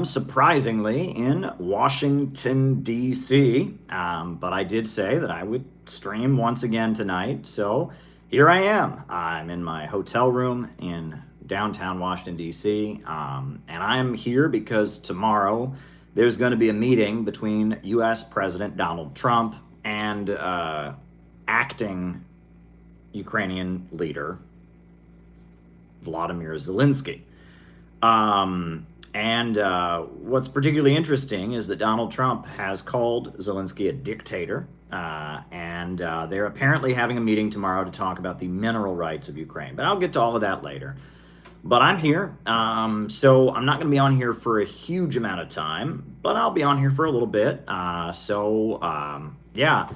Surprisingly in Washington, D.C. But I did say that I would stream once again tonight. So here I am. I'm in my hotel room in downtown Washington, D.C. And I'm here because tomorrow there's going to be a meeting between U.S. President Donald Trump and acting Ukrainian leader Vladimir Zelensky. What's particularly interesting is that Donald Trump has called Zelensky a dictator, and they're apparently having a meeting tomorrow to talk about the mineral rights of Ukraine. But I'll get to all of that later. But I'm here, so I'm not going to be on here for a huge amount of time, but I'll be on here for a little bit. Yeah.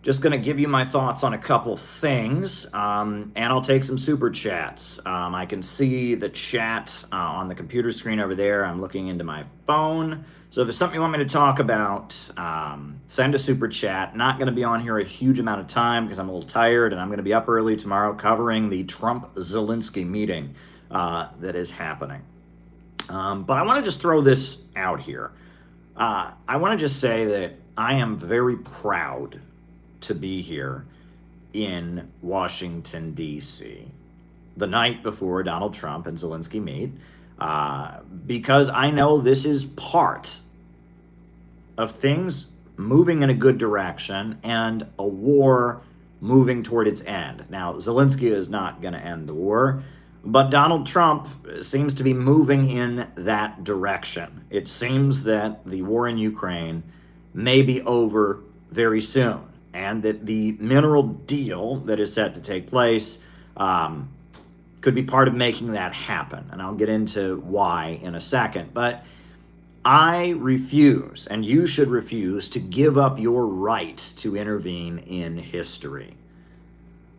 Just going to give you my thoughts on a couple things, and I'll take some super chats. I can see the chat on the computer screen over there. I'm looking into my phone. So if there's something you want me to talk about, send a super chat. Not going to be on here a huge amount of time because I'm a little tired, and I'm going to be up early tomorrow covering the Trump-Zelensky meeting that is happening. But I want to just throw this out here. I want to just say that I am very proud to be here in Washington, D.C., the night before Donald Trump and Zelensky meet, because I know this is part of things moving in a good direction and a war moving toward its end. Now, Zelensky is not going to end the war, but Donald Trump seems to be moving in that direction. It seems that the war in Ukraine may be over very soon, and that the mineral deal that is set to take place could be part of making that happen. And I'll get into why in a second. But I refuse, and you should refuse, to give up your right to intervene in history.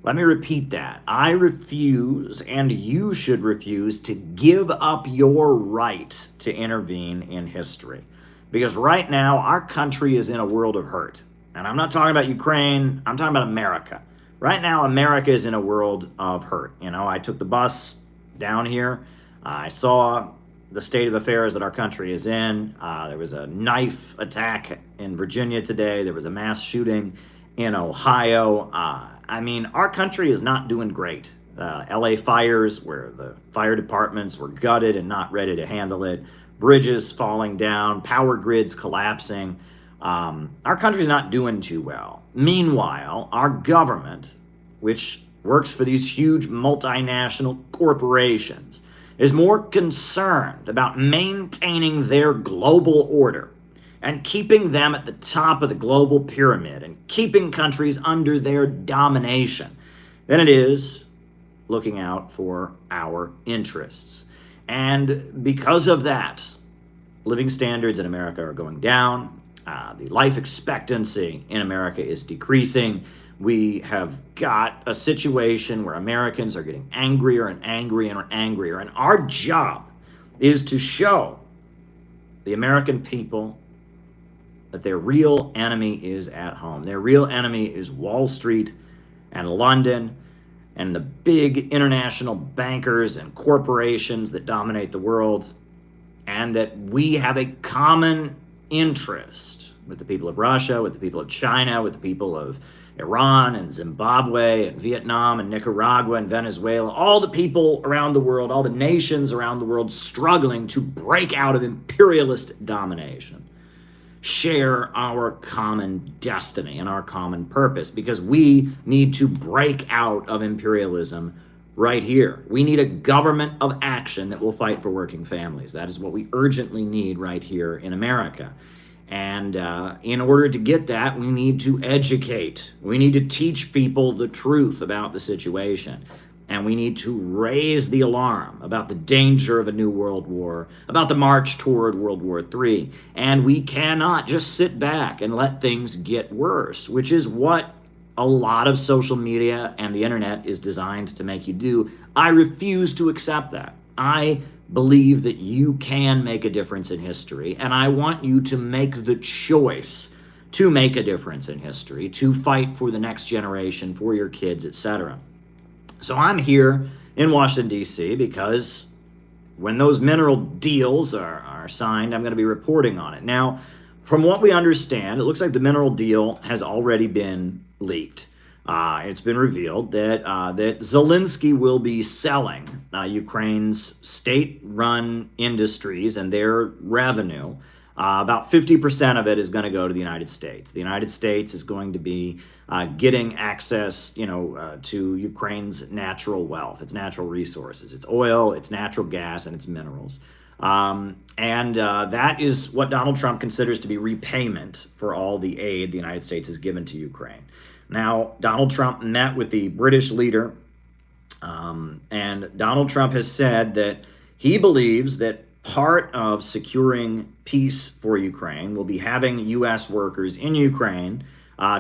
Let me repeat that. I refuse, and you should refuse, to give up your right to intervene in history. Because right now, our country is in a world of hurt. And I'm not talking about Ukraine, I'm talking about America. Right now, America is in a world of hurt. You know, I took the bus down here. I saw the state of affairs that our country is in. There was a knife attack in Virginia today. There was a mass shooting in Ohio. Our country is not doing great. LA fires, where the fire departments were gutted and not ready to handle it. Bridges falling down, power grids collapsing. Our country's not doing too well. Meanwhile, our government, which works for these huge multinational corporations, is more concerned about maintaining their global order and keeping them at the top of the global pyramid and keeping countries under their domination than it is looking out for our interests. And because of that, living standards in America are going down. The life expectancy in America is decreasing. We have got a situation where Americans are getting angrier and angrier and angrier. And our job is to show the American people that their real enemy is at home. Their real enemy is Wall Street and London and the big international bankers and corporations that dominate the world, and that we have a common interest with the people of Russia, with the people of China, with the people of Iran and Zimbabwe and Vietnam and Nicaragua and Venezuela, all the people around the world, all the nations around the world struggling to break out of imperialist domination, share our common destiny and our common purpose, because we need to break out of imperialism right here. We need a government of action that will fight for working families. That is what we urgently need right here in America. And in order to get that, we need to educate. We need to teach people the truth about the situation. And we need to raise the alarm about the danger of a new world war, about the march toward World War III. And we cannot just sit back and let things get worse, which is what a lot of social media and the internet is designed to make you do. I refuse to accept that. I believe that you can make a difference in history, and I want you to make the choice to make a difference in history, to fight for the next generation, for your kids, etc. So I'm here in Washington, D.C., because when those mineral deals are are signed. I'm going to be reporting on it. Now, from what we understand, it looks like the mineral deal has already been leaked. It's been revealed that that Zelensky will be selling Ukraine's state-run industries and their revenue. About 50% of it is going to go to the United States. The United States is going to be getting access, to Ukraine's natural wealth, its natural resources, its oil, its natural gas, and its minerals. And that is what Donald Trump considers to be repayment for all the aid the United States has given to Ukraine. Now, Donald Trump met with the British leader, and Donald Trump has said that he believes that part of securing peace for Ukraine will be having U.S. workers in Ukraine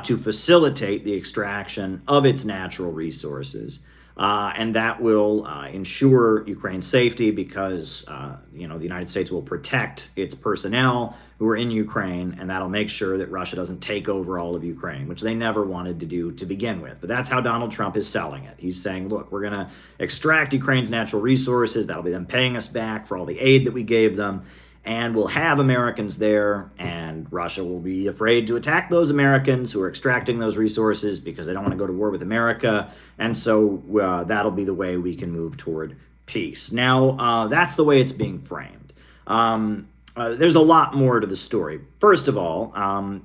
to facilitate the extraction of its natural resources. And that will ensure Ukraine's safety because, the United States will protect its personnel who are in Ukraine, and that'll make sure that Russia doesn't take over all of Ukraine, which they never wanted to do to begin with. But that's how Donald Trump is selling it. He's saying, look, we're going to extract Ukraine's natural resources. That'll be them paying us back for all the aid that we gave them. And we'll have Americans there, and Russia will be afraid to attack those Americans who are extracting those resources because they don't want to go to war with America. And so that'll be the way we can move toward peace. Now, that's the way it's being framed. There's a lot more to the story. First of all,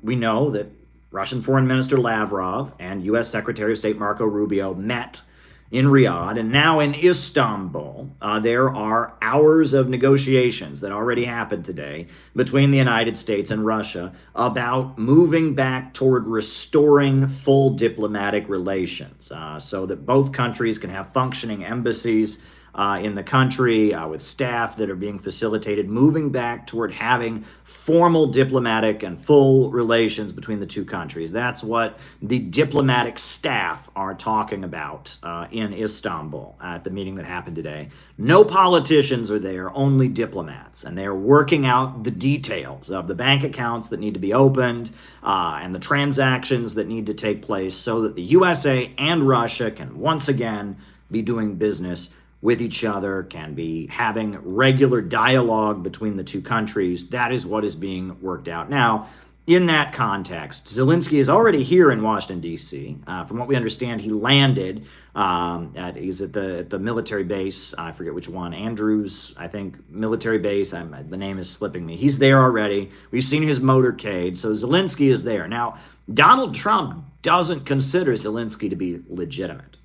we know that Russian Foreign Minister Lavrov and U.S. Secretary of State Marco Rubio met in Riyadh, and now in Istanbul, there are hours of negotiations that already happened today between the United States and Russia about moving back toward restoring full diplomatic relations so that both countries can have functioning embassies in the country with staff that are being facilitated, moving back toward having formal diplomatic and full relations between the two countries. That's what the diplomatic staff are talking about in Istanbul at the meeting that happened today. No politicians are there, only diplomats, and they're working out the details of the bank accounts that need to be opened and the transactions that need to take place so that the USA and Russia can once again be doing business with each other, can be having regular dialogue between the two countries. That is what is being worked out. Now, in that context, Zelensky is already here in Washington, D.C. From what we understand, he landed he's at the military base. I forget which one. Andrews, I think, military base. The name is slipping me. He's there already. We've seen his motorcade. So Zelensky is there. Now, Donald Trump doesn't consider Zelensky to be legitimate.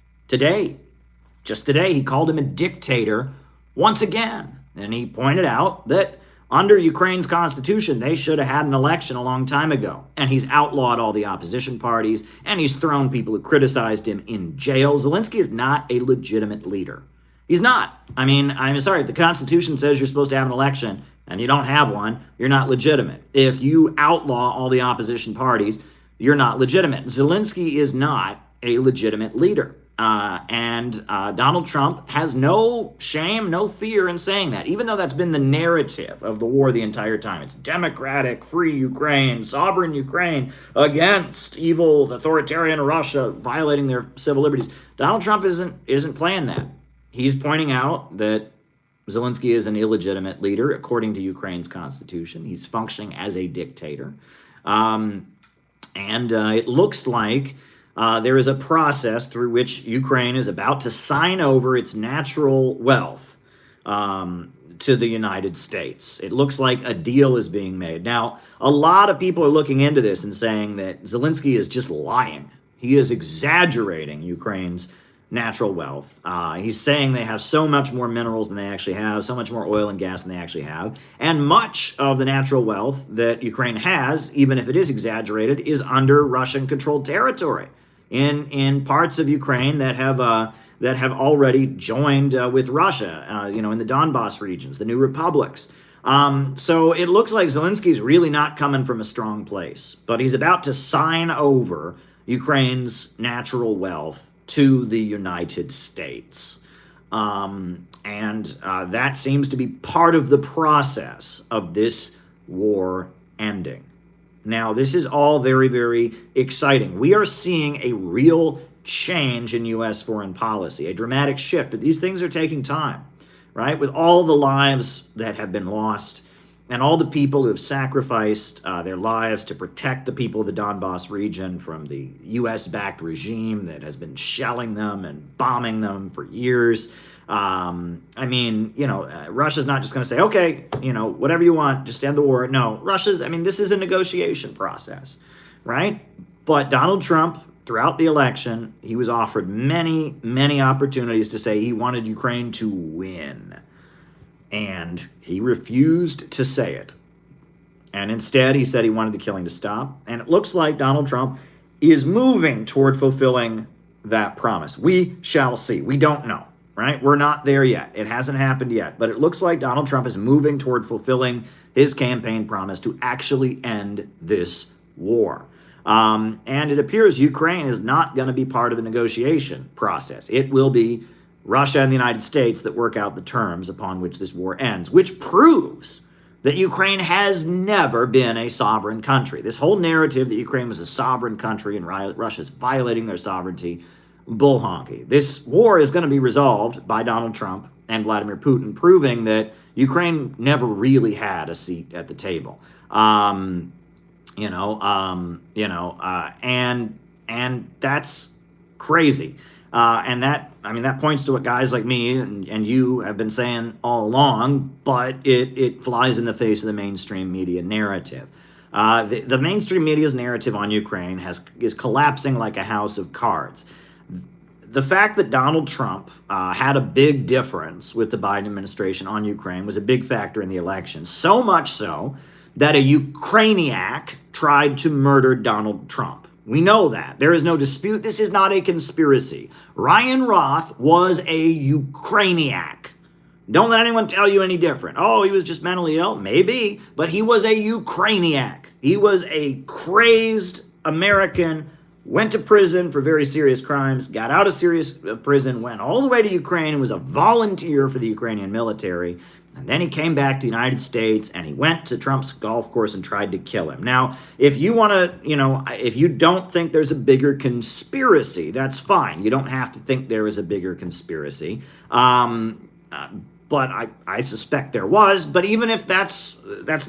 Just today, he called him a dictator once again. And he pointed out that under Ukraine's constitution, they should have had an election a long time ago. And he's outlawed all the opposition parties, and he's thrown people who criticized him in jail. Zelensky is not a legitimate leader. He's not. I mean, I'm sorry, if the Constitution says you're supposed to have an election and you don't have one, you're not legitimate. If you outlaw all the opposition parties, you're not legitimate. Zelensky is not a legitimate leader. And Donald Trump has no shame, no fear in saying that, even though that's been the narrative of the war the entire time. It's democratic, free Ukraine, sovereign Ukraine against evil, authoritarian Russia violating their civil liberties. Donald Trump isn't playing that. He's pointing out that Zelensky is an illegitimate leader according to Ukraine's constitution. He's functioning as a dictator. And it looks like there is a process through which Ukraine is about to sign over its natural wealth to the United States. It looks like a deal is being made. Now, a lot of people are looking into this and saying that Zelensky is just lying. He is exaggerating Ukraine's natural wealth. He's saying they have so much more minerals than they actually have, so much more oil and gas than they actually have. And much of the natural wealth that Ukraine has, even if it is exaggerated, is under Russian-controlled territory in parts of Ukraine that have already joined with Russia, in the Donbas regions, the new republics. So it looks like Zelensky's really not coming from a strong place, but he's about to sign over Ukraine's natural wealth to the United States. And that seems to be part of the process of this war ending. Now, this is all very, very exciting. We are seeing a real change in U.S. foreign policy, a dramatic shift, but these things are taking time, right? With all the lives that have been lost and all the people who have sacrificed their lives to protect the people of the Donbass region from the U.S.-backed regime that has been shelling them and bombing them for years. I mean, Russia's not just going to say, okay, whatever you want, just end the war. No, this is a negotiation process, right? But Donald Trump, throughout the election, he was offered many, many opportunities to say he wanted Ukraine to win. And he refused to say it. And instead, he said he wanted the killing to stop. And it looks like Donald Trump is moving toward fulfilling that promise. We shall see. We don't know, right? We're not there yet. It hasn't happened yet. But it looks like Donald Trump is moving toward fulfilling his campaign promise to actually end this war. And it appears Ukraine is not going to be part of the negotiation process. It will be Russia and the United States that work out the terms upon which this war ends, which proves that Ukraine has never been a sovereign country. This whole narrative that Ukraine was a sovereign country and Russia's violating their sovereignty, bull honky. This war is going to be resolved by Donald Trump and Vladimir Putin, proving that Ukraine never really had a seat at the table. And that's crazy. And that points to what guys like me and you have been saying all along, but it flies in the face of the mainstream media narrative. The mainstream media's narrative on Ukraine is collapsing like a house of cards. The fact that Donald Trump had a big difference with the Biden administration on Ukraine was a big factor in the election, so much so that a Ukrainiac tried to murder Donald Trump. We know that. There is no dispute. This is not a conspiracy. Ryan Roth was a Ukrainiac. Don't let anyone tell you any different. Oh, he was just mentally ill? Maybe. But he was a Ukrainiac. He was a crazed American, went to prison for very serious crimes, got out of serious prison, went all the way to Ukraine, and was a volunteer for the Ukrainian military. And then he came back to the United States and he went to Trump's golf course and tried to kill him. Now, if you want to, if you don't think there's a bigger conspiracy, that's fine. You don't have to think there is a bigger conspiracy. But I suspect there was. But even if that's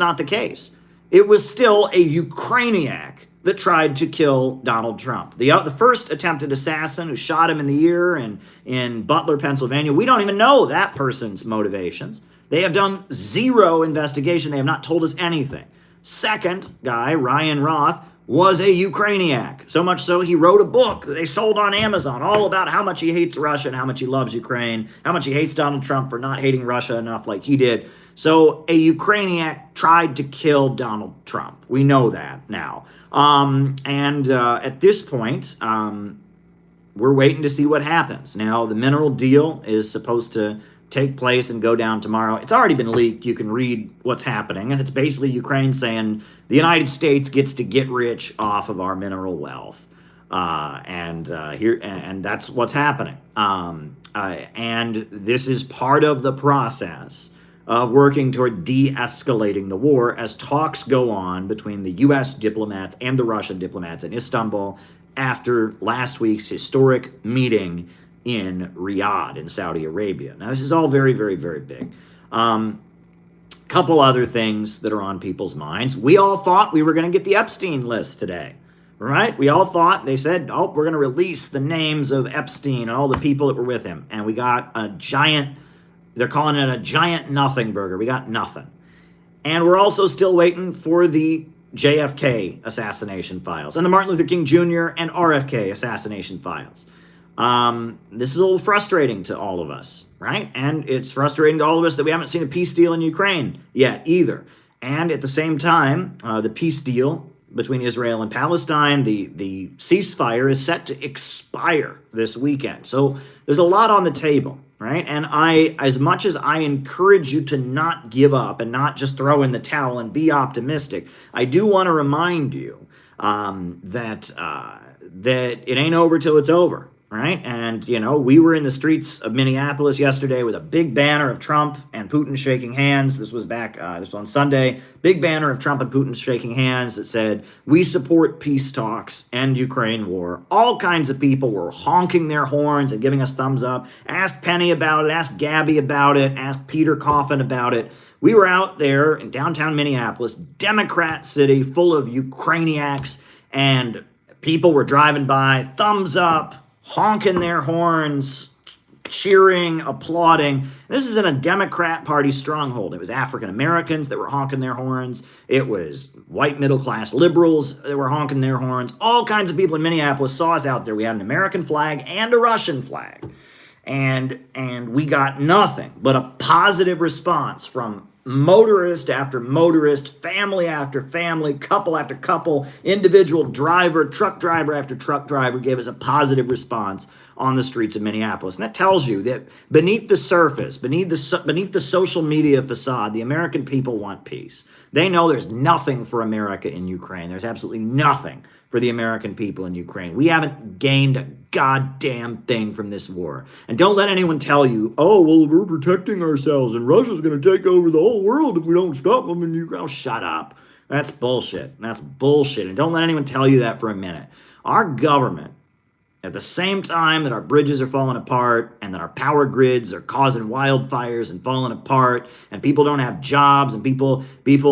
not the case, it was still a Ukrainiac that tried to kill Donald Trump. The first attempted assassin who shot him in the ear in Butler, Pennsylvania, we don't even know that person's motivations. They have done zero investigation. They have not told us anything. Second guy, Ryan Roth, was a Ukrainiac. So much so he wrote a book that they sold on Amazon all about how much he hates Russia and how much he loves Ukraine, how much he hates Donald Trump for not hating Russia enough like he did. So a Ukrainiac tried to kill Donald Trump. We know that now. At this point, we're waiting to see what happens. Now, the mineral deal is supposed to take place and go down tomorrow. It's already been leaked. You can read what's happening, and it's basically Ukraine saying the United States gets to get rich off of our mineral wealth, and that's what's happening. And this is part of the process of working toward de-escalating the war as talks go on between the U.S. diplomats and the Russian diplomats in Istanbul after last week's historic meeting in Riyadh in Saudi Arabia. Now, this is all very, very, very big. Couple other things that are on people's minds. We all thought we were going to get the Epstein list today, right? We all thought, they said, oh, we're going to release the names of Epstein and all the people that were with him. And we got a giant, they're calling it a giant nothing burger. We got nothing. And we're also still waiting for the JFK assassination files and the Martin Luther King Jr. and RFK assassination files. This is a little frustrating to all of us, right? And it's frustrating to all of us that we haven't seen a peace deal in Ukraine yet either. And at the same time, the peace deal between Israel and Palestine, the ceasefire is set to expire this weekend. So there's a lot on the table, right? And as much as I encourage you to not give up and not just throw in the towel and be optimistic, I do want to remind you that it ain't over till it's over. Right? And, we were in the streets of Minneapolis yesterday with a big banner of Trump and Putin shaking hands. This was on Sunday. Big banner of Trump and Putin shaking hands that said, we support peace talks, end Ukraine war. All kinds of people were honking their horns and giving us thumbs up. Ask Penny about it. Ask Gabby about it. Ask Peter Coffin about it. We were out there in downtown Minneapolis, Democrat city, full of Ukrainiacs, and people were driving by, thumbs up, honking their horns, cheering, applauding. This is in a Democrat Party stronghold. It was African Americans that were honking their horns. It was white middle class liberals that were honking their horns. All kinds of people in Minneapolis saw us out there. We had an American flag and a Russian flag. And we got nothing but a positive response from motorist after motorist, family after family, couple after couple, individual driver, truck driver after truck driver gave us a positive response on the streets of Minneapolis. And that tells you that beneath the surface, beneath the social media facade, the American people want peace. They know there's nothing for America in Ukraine. There's absolutely nothing for the American people in Ukraine. We haven't gained a goddamn thing from this war. And don't let anyone tell you, oh, well, we're protecting ourselves and Russia's going to take over the whole world if we don't stop them in Ukraine. Oh, shut up. That's bullshit. That's bullshit. And don't let anyone tell you that for a minute. Our government, at the same time that our bridges are falling apart and that our power grids are causing wildfires and falling apart and people don't have jobs and people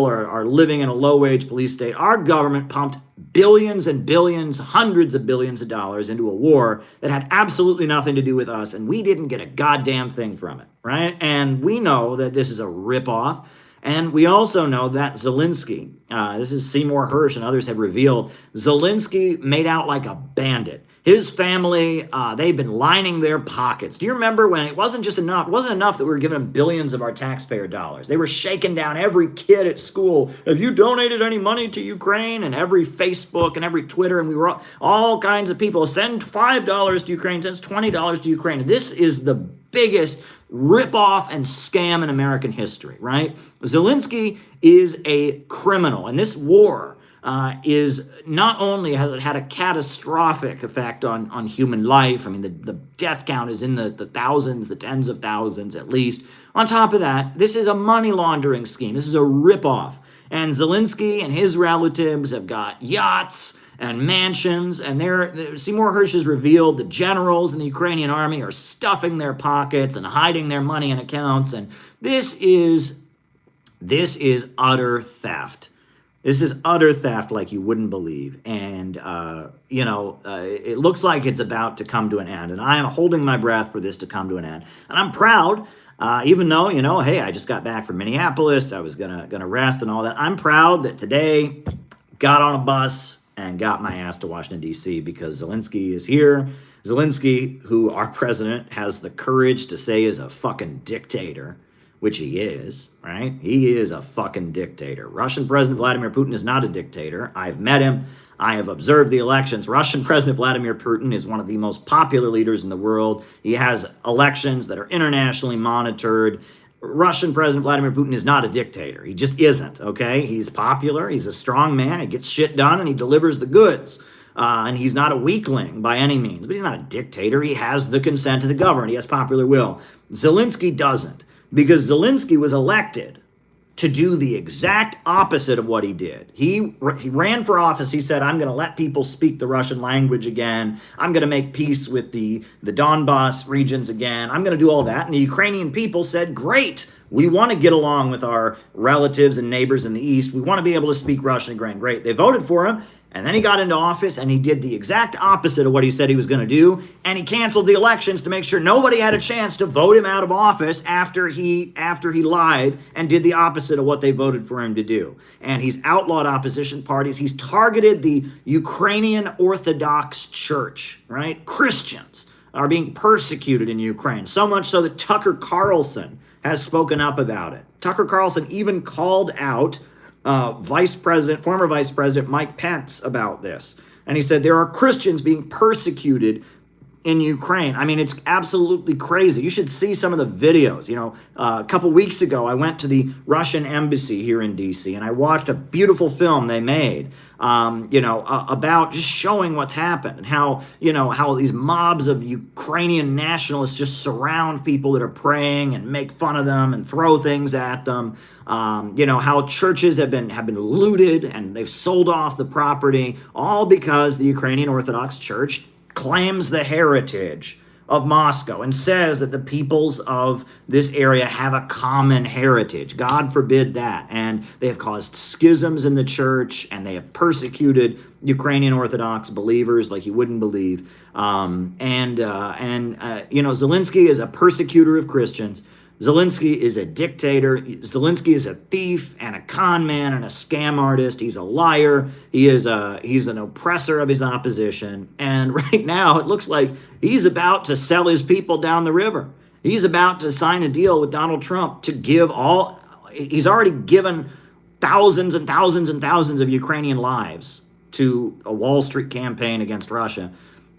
are living in a low-wage police state, our government pumped billions and billions, hundreds of billions of dollars into a war that had absolutely nothing to do with us, and we didn't get a goddamn thing from it, right? And we know that this is a ripoff. And we also know that Zelensky, this is Seymour Hersh and others have revealed, Zelensky made out like a bandit. His family, they've been lining their pockets. Do you remember when it wasn't enough that we were giving them billions of our taxpayer dollars? They were shaking down every kid at school. Have you donated any money to Ukraine? And every Facebook and every Twitter, and we were all kinds of people. Send $5 to Ukraine, sends $20 to Ukraine. This is the biggest ripoff and scam in American history, right? Zelensky is a criminal, and this war is not only has it had a catastrophic effect on human life. I mean, the death count is in the thousands, the tens of thousands at least. On top of that, this is a money laundering scheme. This is a ripoff. And Zelensky and his relatives have got yachts and mansions, and Seymour Hersh has revealed the generals in the Ukrainian army are stuffing their pockets and hiding their money in accounts, and this is utter theft. This is utter theft like you wouldn't believe, and it looks like it's about to come to an end, and I am holding my breath for this to come to an end, and I'm proud. Even though, hey, I just got back from Minneapolis, I was gonna rest and all that. I'm proud that today got on a bus and got my ass to Washington, D.C. because Zelensky is here. Zelensky, who our president has the courage to say is a fucking dictator, which he is, right? He is a fucking dictator. Russian President Vladimir Putin is not a dictator. I've met him. I have observed the elections. Russian President Vladimir Putin is one of the most popular leaders in the world. He has elections that are internationally monitored. Russian President Vladimir Putin is not a dictator. He just isn't, okay? He's popular. He's a strong man. He gets shit done, and he delivers the goods. And he's not a weakling by any means, but he's not a dictator. He has the consent of the governed. He has popular will. Zelensky doesn't, because Zelensky was elected to do the exact opposite of what he did. He ran for office. He said, I'm going to let people speak the Russian language again. I'm going to make peace with the Donbass regions again. I'm going to do all that. And the Ukrainian people said, great. We want to get along with our relatives and neighbors in the East. We want to be able to speak Russian again. Great. They voted for him. And then he got into office and he did the exact opposite of what he said he was going to do. And he canceled the elections to make sure nobody had a chance to vote him out of office after he lied and did the opposite of what they voted for him to do. And he's outlawed opposition parties. He's targeted the Ukrainian Orthodox Church, right? Christians are being persecuted in Ukraine, so much so that Tucker Carlson has spoken up about it. Tucker Carlson even called out former Vice President Mike Pence about this. And he said there are Christians being persecuted in Ukraine. I mean, it's absolutely crazy. You should see some of the videos. A couple weeks ago, I went to the Russian embassy here in D.C. and I watched a beautiful film they made, about just showing what's happened and how these mobs of Ukrainian nationalists just surround people that are praying and make fun of them and throw things at them. How churches have been looted and they've sold off the property, all because the Ukrainian Orthodox Church claims the heritage of Moscow and says that the peoples of this area have a common heritage. God forbid that. And they have caused schisms in the church, and they have persecuted Ukrainian Orthodox believers like you wouldn't believe. Zelensky is a persecutor of Christians. Zelensky is a dictator. Zelensky is a thief and a con man and a scam artist. He's a liar. He's an oppressor of his opposition. And right now, it looks like he's about to sell his people down the river. He's about to sign a deal with Donald Trump to give all. He's already given thousands and thousands and thousands of Ukrainian lives to a Wall Street campaign against Russia.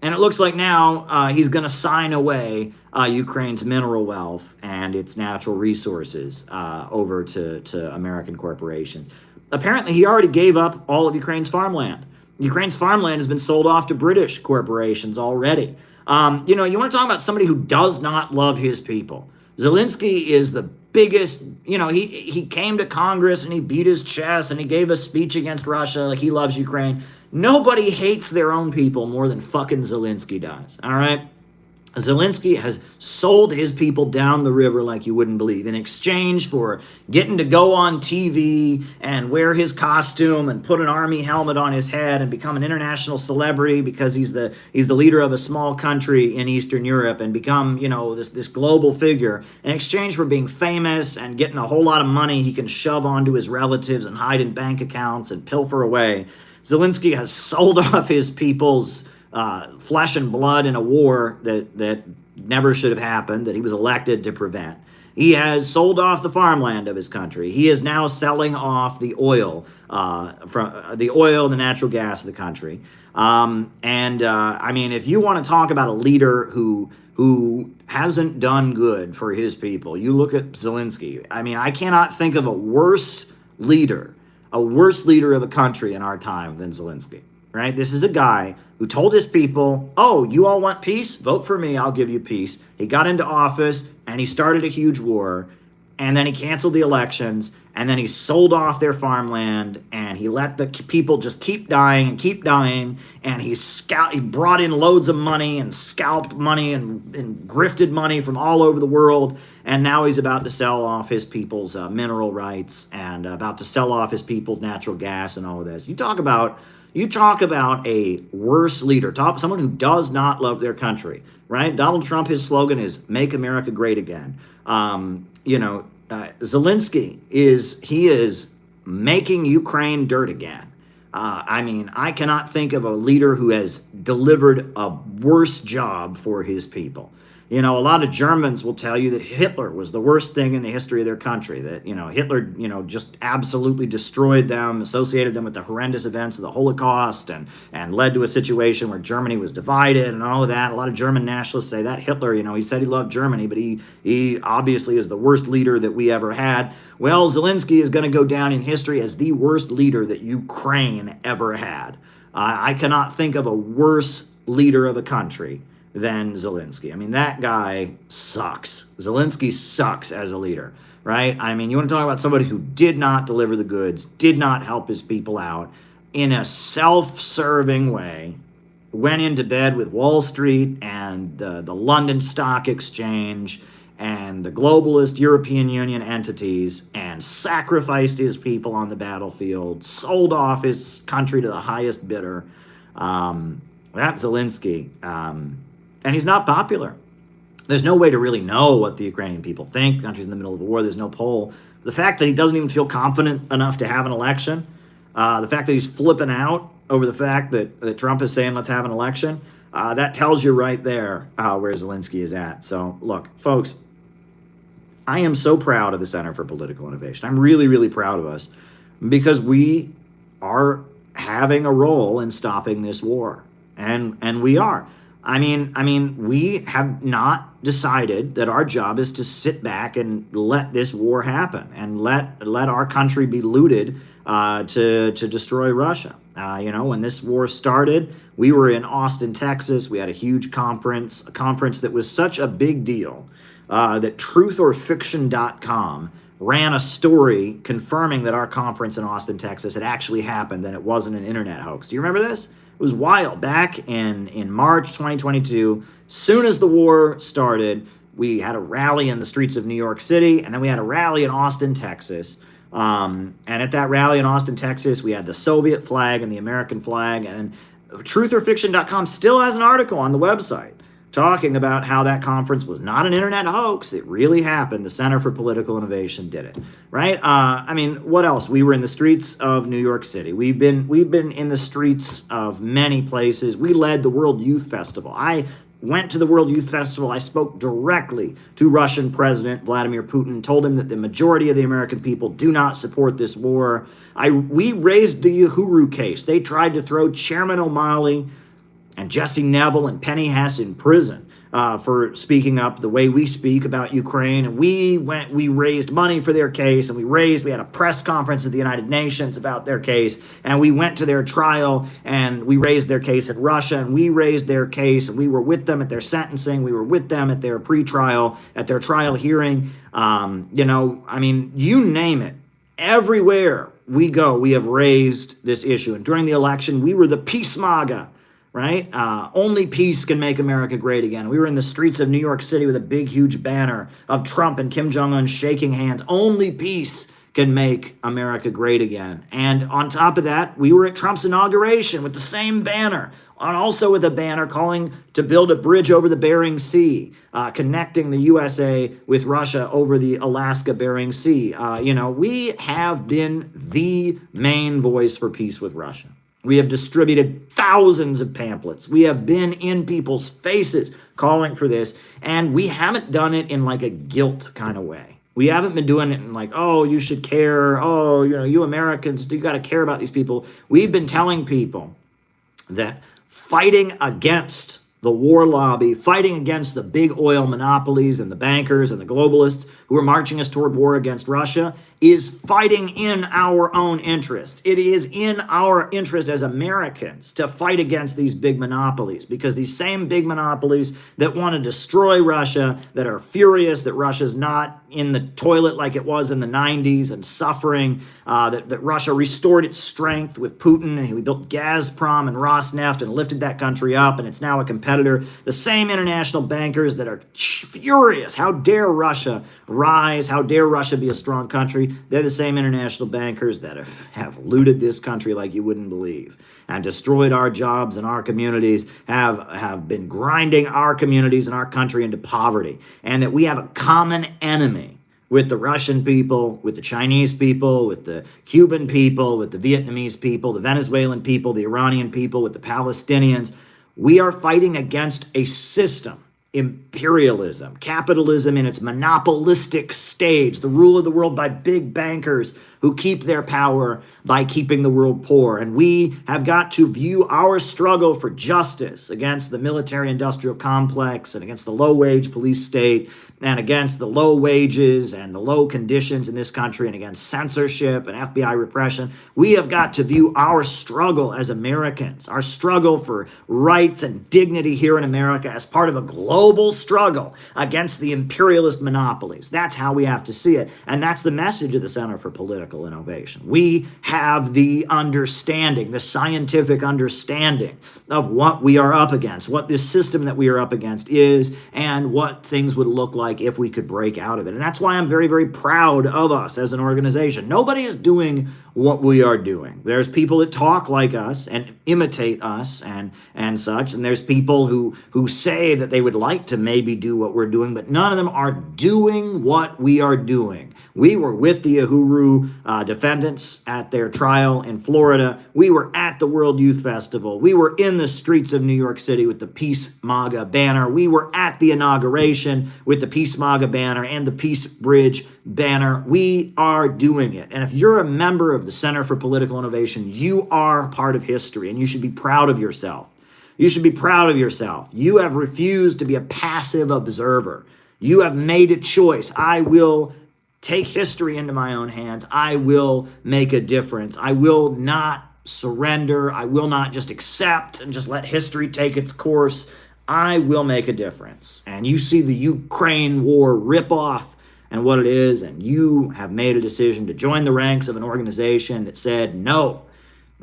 And it looks like now he's going to sign away Ukraine's mineral wealth and its natural resources over to American corporations. Apparently, he already gave up all of Ukraine's farmland. Ukraine's farmland has been sold off to British corporations already. You want to talk about somebody who does not love his people. Zelensky is the biggest, he came to Congress and he beat his chest and he gave a speech against Russia like he loves Ukraine. Nobody hates their own people more than fucking Zelensky does, all right? Zelensky has sold his people down the river like you wouldn't believe in exchange for getting to go on TV and wear his costume and put an army helmet on his head and become an international celebrity because he's the leader of a small country in Eastern Europe and become, this global figure. In exchange for being famous and getting a whole lot of money he can shove onto his relatives and hide in bank accounts and pilfer away, Zelensky has sold off his people's flesh and blood in a war that never should have happened, that he was elected to prevent. He has sold off the farmland of his country. He is now selling off the oil, from the oil and the natural gas of the country. If you want to talk about a leader who hasn't done good for his people, you look at Zelensky. I cannot think of a worse leader of a country in our time than Zelensky. Right? This is a guy who told his people, oh, you all want peace? Vote for me, I'll give you peace. He got into office and he started a huge war, and then he canceled the elections, and then he sold off their farmland, and he let the people just keep dying, and he brought in loads of money and scalped money and grifted money from all over the world, and now he's about to sell off his people's mineral rights and about to sell off his people's natural gas and all of this. You talk about a worse leader, someone who does not love their country, right? Donald Trump, his slogan is "Make America Great Again." Zelensky is making Ukraine dirt again. I cannot think of a leader who has delivered a worse job for his people. A lot of Germans will tell you that Hitler was the worst thing in the history of their country, that, Hitler, just absolutely destroyed them, associated them with the horrendous events of the Holocaust and led to a situation where Germany was divided and all of that. A lot of German nationalists say that Hitler, he said he loved Germany, but he obviously is the worst leader that we ever had. Well, Zelensky is going to go down in history as the worst leader that Ukraine ever had. I cannot think of a worse leader of a country than Zelensky. That guy sucks. Zelensky sucks as a leader, right? You want to talk about somebody who did not deliver the goods, did not help his people out in a self-serving way, went into bed with Wall Street and the London Stock Exchange and the globalist European Union entities and sacrificed his people on the battlefield, sold off his country to the highest bidder. That's Zelensky. And he's not popular. There's no way to really know what the Ukrainian people think. The country's in the middle of a war. There's no poll. The fact that he doesn't even feel confident enough to have an election, the fact that he's flipping out over the fact that Trump is saying let's have an election, that tells you right there where Zelensky is at. So look, folks, I am so proud of the Center for Political Innovation. I'm really, really proud of us because we are having a role in stopping this war. And we are. We have not decided that our job is to sit back and let this war happen and let our country be looted to destroy Russia. When this war started, we were in Austin, Texas. We had a huge conference, a conference that was such a big deal that truthorfiction.com ran a story confirming that our conference in Austin, Texas had actually happened and it wasn't an internet hoax. Do you remember this? It was wild. Back in March 2022, soon as the war started, we had a rally in the streets of New York City, and then we had a rally in Austin, Texas. And at that rally in Austin, Texas, we had the Soviet flag and the American flag. And trutherfiction.com still has an article on the website talking about how that conference was not an internet hoax. It really happened. The Center for Political Innovation did it, right? I mean, what else? We were in the streets of New York City. We've been in the streets of many places. We led the World Youth Festival. I went to the World Youth Festival. I spoke directly to Russian President Vladimir Putin, told him that the majority of the American people do not support this war. We raised the Uhuru case. They tried to throw Chairman O'Malley and Jesse Neville and Penny Hess in prison for speaking up the way we speak about Ukraine. And we raised money for their case, and we had a press conference at the United Nations about their case, and we went to their trial, and we raised their case in Russia, and we raised their case, and we were with them at their sentencing, we were with them at their pretrial, at their trial hearing. You name it. Everywhere we go, we have raised this issue. And during the election, we were the peace MAGA, right? Only peace can make America great again. We were in the streets of New York City with a big, huge banner of Trump and Kim Jong-un shaking hands. Only peace can make America great again. And on top of that, we were at Trump's inauguration with the same banner, and also with a banner calling to build a bridge over the Bering Sea, connecting the USA with Russia over the Alaska-Bering Sea. We have been the main voice for peace with Russia. We have distributed thousands of pamphlets. We have been in people's faces calling for this, and we haven't done it in like a guilt kind of way. We haven't been doing it in like, oh, you should care. Oh, you Americans, you got to care about these people. We've been telling people that fighting against the war lobby, fighting against the big oil monopolies and the bankers and the globalists who are marching us toward war against Russia, is fighting in our own interest. It is in our interest as Americans to fight against these big monopolies, because these same big monopolies that want to destroy Russia, that are furious that Russia's not in the toilet like it was in the 90s and suffering, that Russia restored its strength with Putin, and we built Gazprom and Rosneft and lifted that country up, and it's now a competitor. The same international bankers that are furious. How dare Russia rise? How dare Russia be a strong country? They're the same international bankers that have looted this country like you wouldn't believe, and destroyed our jobs and our communities, have been grinding our communities and our country into poverty, and that we have a common enemy with the Russian people, with the Chinese people, with the Cuban people, with the Vietnamese people, the Venezuelan people, the Iranian people, with the Palestinians. We are fighting against a system, imperialism, capitalism in its monopolistic stage, the rule of the world by big bankers who keep their power by keeping the world poor. And we have got to view our struggle for justice against the military-industrial complex and against the low-wage police state and against the low wages and the low conditions in this country and against censorship and FBI repression. We have got to view our struggle as Americans, our struggle for rights and dignity here in America, as part of a global struggle against the imperialist monopolies. That's how we have to see it. And that's the message of the Center for Political Innovation. We have the understanding, the scientific understanding of what we are up against, what this system that we are up against is, and what things would look like if we could break out of it. And that's why I'm very, very proud of us as an organization. Nobody is doing what we are doing. There's people that talk like us and imitate us and such, and there's people who say that they would like to maybe do what we're doing, but none of them are doing what we are doing. We were with the Uhuru defendants at their trial in Florida. We were at the World Youth Festival. We were in the streets of New York City with the Peace MAGA banner. We were at the inauguration with the Peace MAGA banner and the Peace Bridge banner. We are doing it. And if you're a member of the Center for Political Innovation, you are part of history, and you should be proud of yourself. You should be proud of yourself. You have refused to be a passive observer. You have made a choice. I will take history into my own hands. I will make a difference. I will not surrender. I will not just accept and just let history take its course. I will make a difference. And you see the Ukraine war ripoff and what it is, and you have made a decision to join the ranks of an organization that said, no,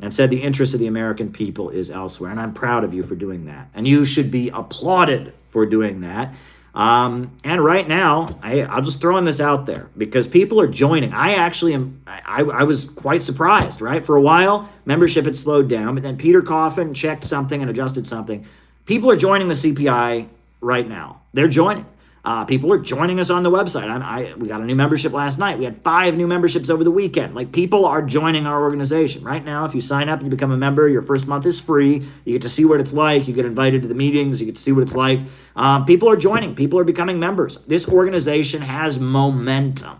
and said the interest of the American people is elsewhere. And I'm proud of you for doing that. And you should be applauded for doing that. And right now, I'll just throw this out there because people are joining. I was quite surprised, right? For a while, membership had slowed down, but then Peter Coffin checked something and adjusted something. People are joining the CPI right now. They're joining. People are joining us on the website. We got a new membership last night. We had 5 new memberships over the weekend. Like, people are joining our organization. Right now, if you sign up and you become a member, your first month is free. You get to see what it's like. You get invited to the meetings. You get to see what it's like. People are joining. People are becoming members. This organization has momentum.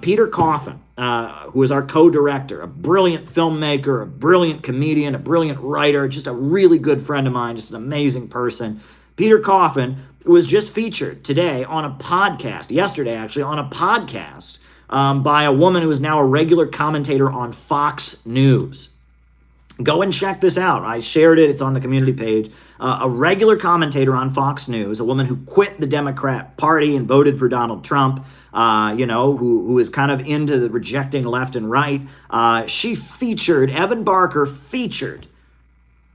Peter Coffin, who is our co-director, a brilliant filmmaker, a brilliant comedian, a brilliant writer, just a really good friend of mine, just an amazing person. Peter Coffin was just featured today on a podcast, yesterday actually, on a podcast by a woman who is now a regular commentator on Fox News. Go and check this out. I shared it. It's on the community page. A regular commentator on Fox News, a woman who quit the Democrat Party and voted for Donald Trump, who is kind of into the rejecting left and right. Evan Barker featured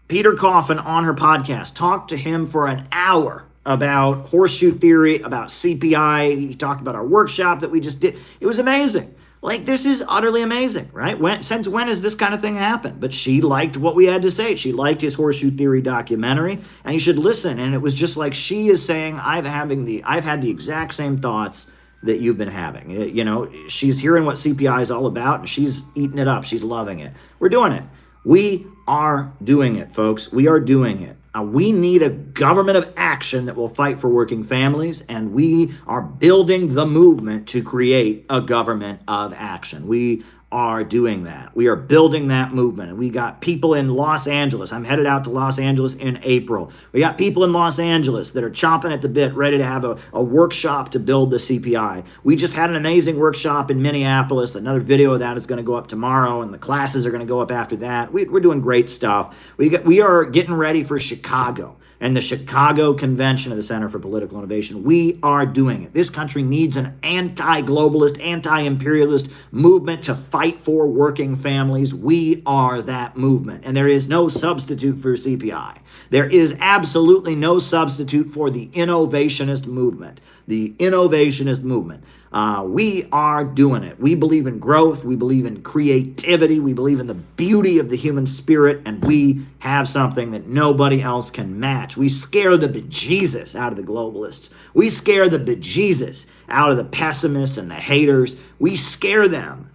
Peter Coffin on her podcast, talked to him for an hour about horseshoe theory, about CPI. He talked about our workshop that we just did. It was amazing. Like, this is utterly amazing, right? Since when has this kind of thing happened? But she liked what we had to say. She liked his horseshoe theory documentary, and you should listen. And it was just like she is saying, I've had the exact same thoughts that you've been having. She's hearing what CPI is all about, and she's eating it up. She's loving it. We're doing it. We are doing it, folks. We are doing it. We need a government of action that will fight for working families, and we are building the movement to create a government of action. We are doing that. We are building that movement, and we got people in Los Angeles. I'm headed out to Los Angeles in April. We got people in Los Angeles that are chomping at the bit, ready to have a workshop to build the CPI. We just had an amazing workshop in Minneapolis. Another video of that is going to go up tomorrow, and the classes are going to go up after that. We're doing great stuff. We are getting ready for Chicago and the Chicago Convention of the Center for Political Innovation. We are doing it. This country needs an anti-globalist, anti-imperialist movement to fight for working families. We are that movement, and there is no substitute for CPI. There is absolutely no substitute for the innovationist movement. The innovationist movement. We are doing it. We believe in growth. We believe in creativity. We believe in the beauty of the human spirit, and we have something that nobody else can match. We scare the bejesus out of the globalists. We scare the bejesus out of the pessimists and the haters. We scare them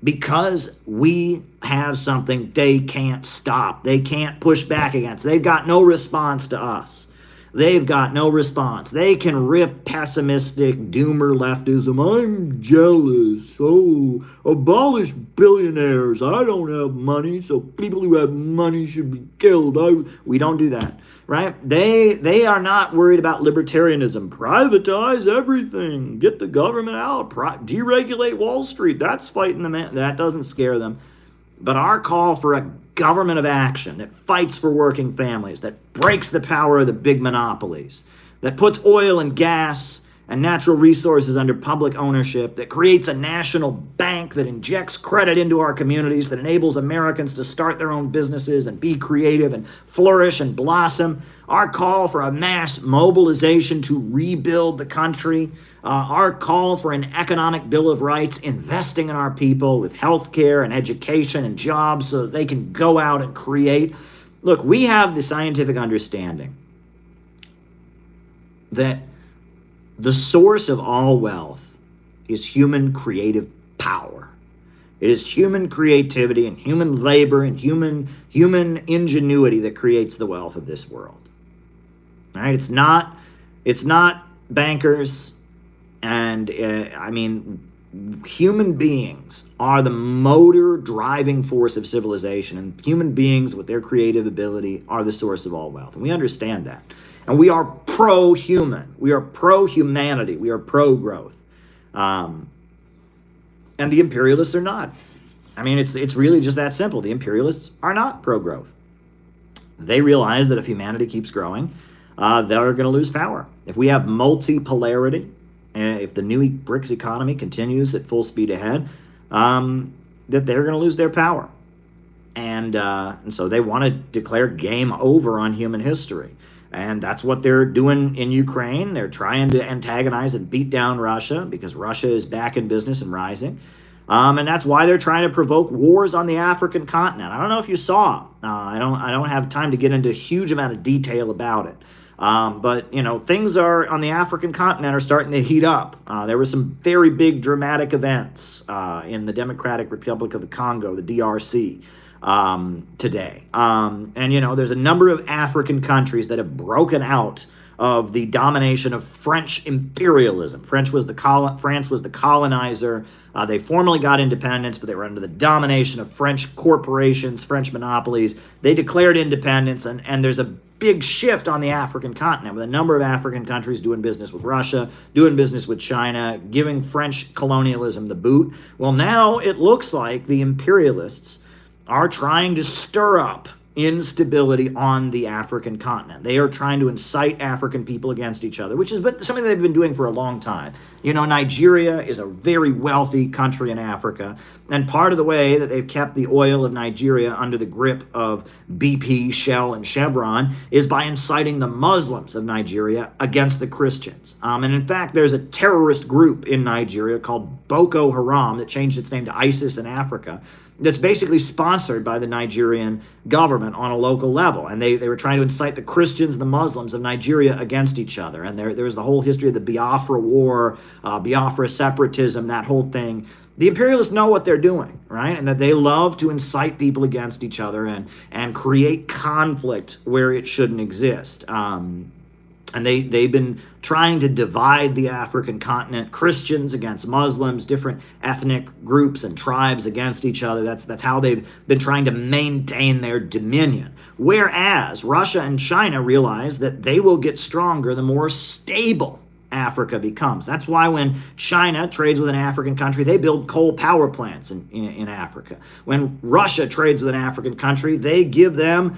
because we have something they can't stop. They can't push back against. They've got no response to us. They've got no response. They can rip pessimistic doomer leftism. I'm jealous. Oh, abolish billionaires. I don't have money, so people who have money should be killed. We don't do that, right? They are not worried about libertarianism. Privatize everything. Get the government out. Deregulate Wall Street. That's fighting the man. That doesn't scare them. But our call for a government of action that fights for working families, that breaks the power of the big monopolies, that puts oil and gas and natural resources under public ownership, that creates a national bank that injects credit into our communities, that enables Americans to start their own businesses and be creative and flourish and blossom. Our call for a mass mobilization to rebuild the country. Our call for an economic bill of rights, investing in our people with health care and education and jobs so that they can go out and create. Look, we have the scientific understanding that the source of all wealth is human creative power. It is human creativity and human labor and human ingenuity that creates the wealth of this world. All right? It's not bankers, and human beings are the motor driving force of civilization, and human beings with their creative ability are the source of all wealth. And we understand that. And we are pro-human. We are pro-humanity. We are pro-growth. And the imperialists are not. I mean, it's really just that simple. The imperialists are not pro-growth. They realize that if humanity keeps growing, they're going to lose power. If we have multipolarity, if the new BRICS economy continues at full speed ahead, that they're going to lose their power. And so they want to declare game over on human history. And that's what they're doing in Ukraine. They're trying to antagonize and beat down Russia because Russia is back in business and rising. And that's why they're trying to provoke wars on the African continent. I don't know if you saw. I don't have time to get into a huge amount of detail about it. But things are on the African continent are starting to heat up. There were some very big dramatic events in the Democratic Republic of the Congo, the DRC, today. And there's a number of African countries that have broken out of the domination of French imperialism. France was the colonizer. They formally got independence, but they were under the domination of French corporations, French monopolies. They declared independence, and there's a big shift on the African continent with a number of African countries doing business with Russia, doing business with China, giving French colonialism the boot. Well, now it looks like the imperialists are trying to stir up instability on the African continent. They are trying to incite African people against each other, which is something they've been doing for a long time. Nigeria is a very wealthy country in Africa, and part of the way that they've kept the oil of Nigeria under the grip of BP, Shell, and Chevron is by inciting the Muslims of Nigeria against the Christians. And in fact, there's a terrorist group in Nigeria called Boko Haram that changed its name to ISIS in Africa, that's basically sponsored by the Nigerian government on a local level. And they were trying to incite the Christians and the Muslims of Nigeria against each other. And there was the whole history of the Biafra War, Biafra separatism, that whole thing. The imperialists know what they're doing, right? And that they love to incite people against each other and create conflict where it shouldn't exist. And they've been trying to divide the African continent, Christians against Muslims, different ethnic groups and tribes against each other. That's how they've been trying to maintain their dominion. Whereas Russia and China realize that they will get stronger the more stable Africa becomes. That's why when China trades with an African country, they build coal power plants in Africa. When Russia trades with an African country, they give them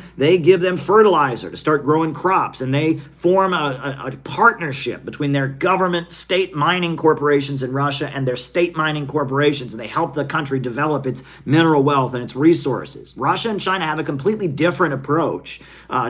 fertilizer to start growing crops, and they form a partnership between their government state mining corporations in Russia and their state mining corporations, and they help the country develop its mineral wealth and its resources. Russia and China have a completely different approach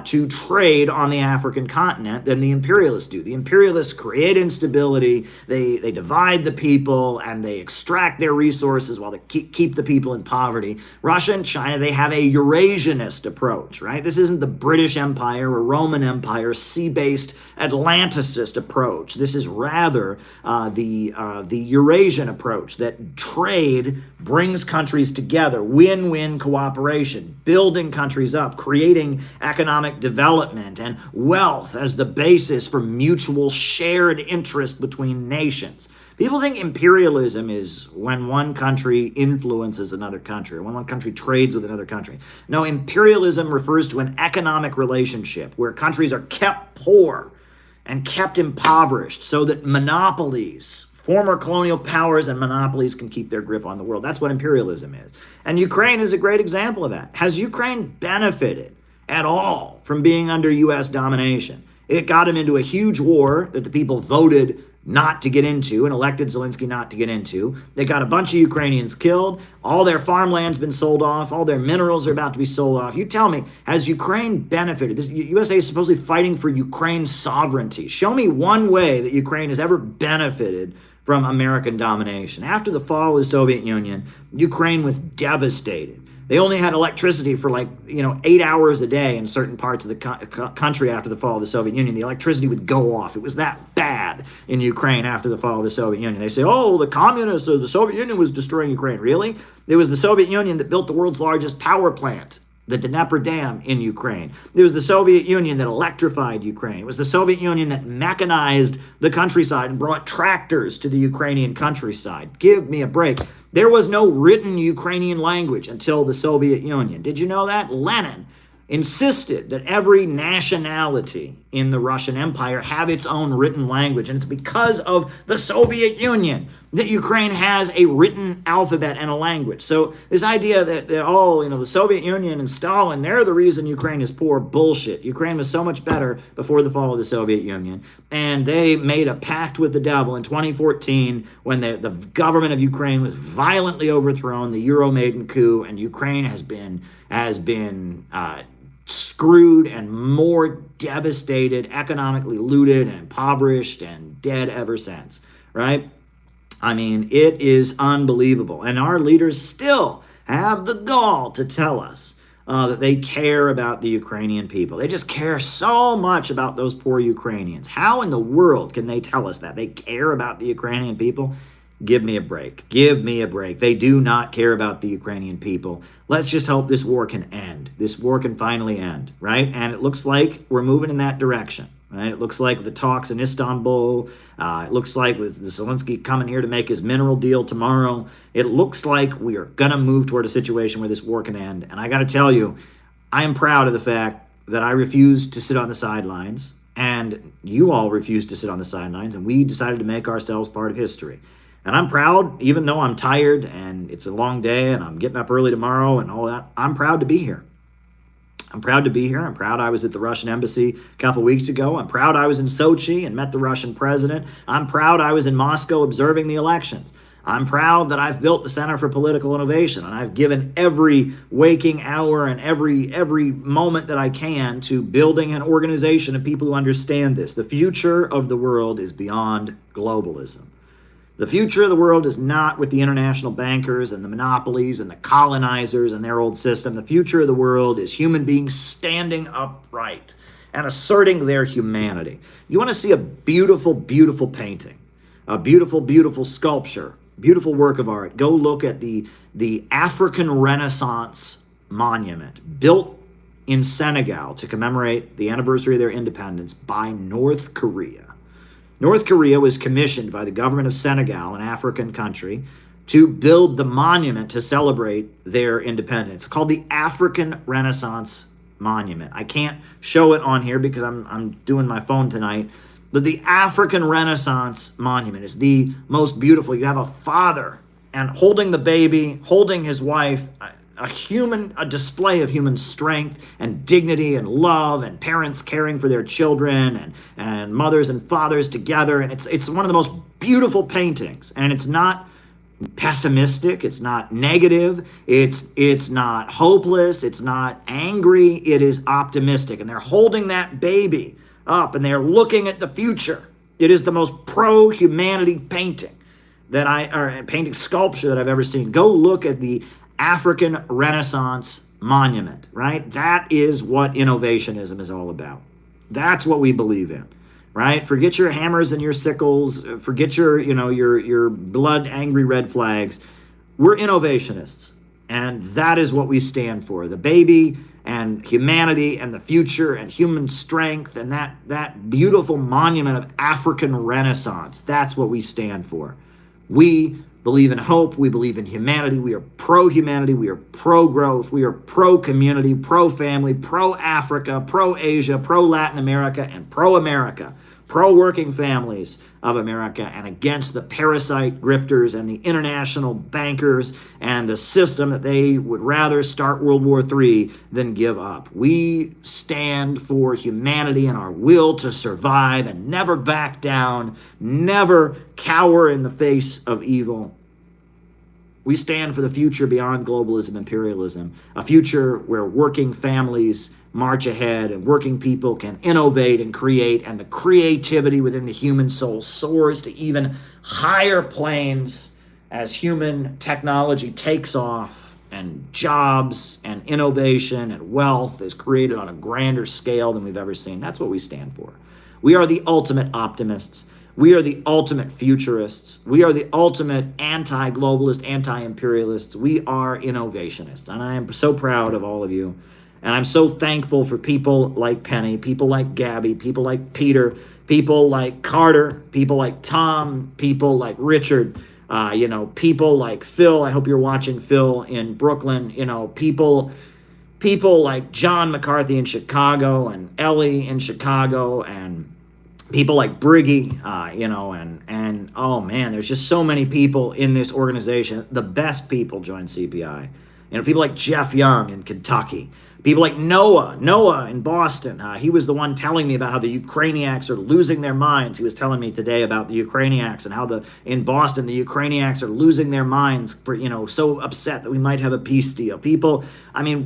to trade on the African continent than the imperialists do. The imperialists create instability, they divide the people, and they extract their resources while they keep the people in poverty. Russia and China, they have a Eurasianist approach, right? This isn't the British Empire or Roman Empire, sea-based Atlanticist approach. This is rather the Eurasian approach, that trade brings countries together, win-win cooperation, building countries up, creating economic development and wealth as the basis for mutual shared interest between nations. People think imperialism is when one country influences another country, or when one country trades with another country. No, imperialism refers to an economic relationship where countries are kept poor and kept impoverished so that monopolies, former colonial powers and monopolies, can keep their grip on the world. That's what imperialism is. And Ukraine is a great example of that. Has Ukraine benefited at all from being under U.S. domination? It got him into a huge war that the people voted not to get into and elected Zelensky not to get into. They got a bunch of Ukrainians killed. All their farmland's been sold off. All their minerals are about to be sold off. You tell me, has Ukraine benefited? This USA is supposedly fighting for Ukraine's sovereignty. Show me one way that Ukraine has ever benefited from American domination. After the fall of the Soviet Union, Ukraine was devastated. They only had electricity for 8 hours a day in certain parts of the country after the fall of the Soviet Union. The electricity would go off. It was that bad in Ukraine after the fall of the Soviet Union. They say, oh, the communists or the Soviet Union was destroying Ukraine. Really? It was the Soviet Union that built the world's largest power plant, the Dnepr Dam, in Ukraine. It was the Soviet Union that electrified Ukraine. It was the Soviet Union that mechanized the countryside and brought tractors to the Ukrainian countryside. Give me a break. There was no written Ukrainian language until the Soviet Union. Did you know that? Lenin insisted that every nationality in the Russian Empire have its own written language, and it's because of the Soviet Union that Ukraine has a written alphabet and a language. So this idea that the Soviet Union and Stalin, they're the reason Ukraine is poor, bullshit. Ukraine was so much better before the fall of the Soviet Union. And they made a pact with the devil in 2014 when the government of Ukraine was violently overthrown, the Euromaidan coup, and Ukraine has been screwed and more devastated, economically looted and impoverished and dead ever since, right? I mean, it is unbelievable. And our leaders still have the gall to tell us that they care about the Ukrainian people. They just care so much about those poor Ukrainians. How in the world can they tell us that? They care about the Ukrainian people? Give me a break. Give me a break. They do not care about the Ukrainian people. Let's just hope this war can end. This war can finally end, right? And it looks like we're moving in that direction. Right? It looks like the talks in Istanbul, it looks like with Zelensky coming here to make his mineral deal tomorrow, it looks like we are going to move toward a situation where this war can end. And I got to tell you, I am proud of the fact that I refused to sit on the sidelines, and you all refused to sit on the sidelines, and we decided to make ourselves part of history. And I'm proud, even though I'm tired and it's a long day and I'm getting up early tomorrow and all that, I'm proud to be here. I'm proud to be here. I'm proud I was at the Russian embassy a couple weeks ago. I'm proud I was in Sochi and met the Russian president. I'm proud I was in Moscow observing the elections. I'm proud that I've built the Center for Political Innovation, and I've given every waking hour and every moment that I can to building an organization of people who understand this. The future of the world is beyond globalism. The future of the world is not with the international bankers and the monopolies and the colonizers and their old system. The future of the world is human beings standing upright and asserting their humanity. You want to see a beautiful, beautiful painting, a beautiful, beautiful sculpture, beautiful work of art. Go look at the African Renaissance monument built in Senegal to commemorate the anniversary of their independence by North Korea. North Korea was commissioned by the government of Senegal, an African country, to build the monument to celebrate their independence, called the African Renaissance Monument. I can't show it on here because I'm doing my phone tonight, but the African Renaissance Monument is the most beautiful. You have a father and holding the baby, holding his wife, a display of human strength and dignity and love, and parents caring for their children, and mothers and fathers together. And it's one of the most beautiful paintings. And it's not pessimistic, it's not negative, it's not hopeless, it's not angry, it is optimistic. And they're holding that baby up and they're looking at the future. It is the most pro-humanity painting painting sculpture that I've ever seen. Go look at the African Renaissance Monument, right? That is what innovationism is all about. That's what we believe in, right? Forget your hammers and your sickles. Forget your blood angry red flags. We're innovationists, and that is what we stand for. The baby and humanity and the future and human strength and that beautiful monument of African Renaissance. That's what we stand for. We believe in hope. We believe in humanity. We are pro-humanity. We are pro-growth. We are pro-community, pro-family, pro-Africa, pro-Asia, pro-Latin America, and pro-America. Pro-working families of America, and against the parasite grifters and the international bankers and the system that they would rather start World War III than give up. We stand for humanity and our will to survive and never back down, never cower in the face of evil. We stand for the future beyond globalism, imperialism, a future where working families march ahead and working people can innovate and create, and the creativity within the human soul soars to even higher planes as human technology takes off and jobs and innovation and wealth is created on a grander scale than we've ever seen. That's what we stand for. We are the ultimate optimists. We are the ultimate futurists. We are the ultimate anti-globalist, anti-imperialists. We are innovationists. And I am so proud of all of you. And I'm so thankful for people like Penny, people like Gabby, people like Peter, people like Carter, people like Tom, people like Richard, people like Phil. I hope you're watching Phil in Brooklyn. People like John McCarthy in Chicago and Ellie in Chicago and people like Briggy, and oh man, there's just so many people in this organization. The best people join CPI. People like Jeff Young in Kentucky. People like Noah in Boston. He was the one telling me about how the Ukrainians are losing their minds. He was telling me today about the Ukrainians and how in Boston the Ukrainians are losing their minds, so upset that we might have a peace deal. People,